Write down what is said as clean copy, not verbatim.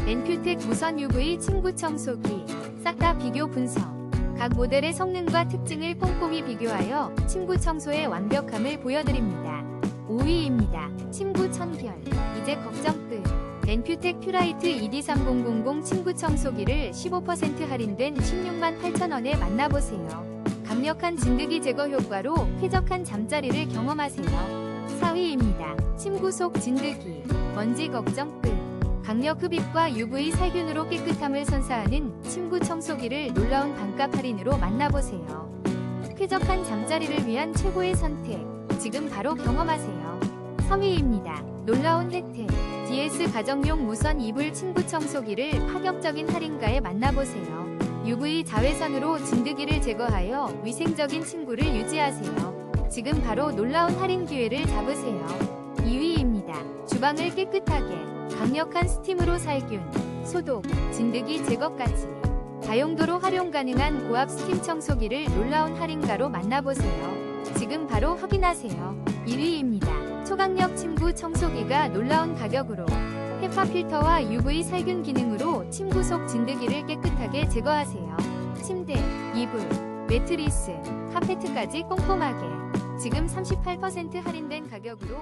엔큐텍 무선 UV 침구 청소기 싹 다 비교 분석. 각 모델의 성능과 특징을 꼼꼼히 비교하여 침구 청소의 완벽함을 보여드립니다. 5위입니다. 침구 천결. 이제 걱정 끝. 엔큐텍 퓨라이트 ED3000 침구 청소기를 15% 할인된 168,000원에 만나보세요. 강력한 진드기 제거 효과로 쾌적한 잠자리를 경험하세요. 4위입니다. 침구 속 진드기. 먼지 걱정 끝. 강력 흡입과 UV 살균으로 깨끗함을 선사하는 침구 청소기를 놀라운 반값 할인으로 만나보세요. 쾌적한 잠자리를 위한 최고의 선택. 지금 바로 경험하세요. 3위입니다. 놀라운 혜택. DS 가정용 무선 이불 침구 청소기를 파격적인 할인가에 만나보세요. UV 자외선으로 진드기를 제거하여 위생적인 침구를 유지하세요. 지금 바로 놀라운 할인 기회를 잡으세요. 2위입니다. 주방을 깨끗하게 강력한 스팀으로 살균, 소독, 진드기 제거까지 다용도로 활용 가능한 고압 스팀 청소기를 놀라운 할인가로 만나보세요. 지금 바로 확인하세요. 1위입니다. 초강력 침구 청소기가 놀라운 가격으로 헤파 필터와 UV 살균 기능으로 침구 속 진드기를 깨끗하게 제거하세요. 침대, 이불, 매트리스, 카페트까지 꼼꼼하게 지금 38% 할인된 가격으로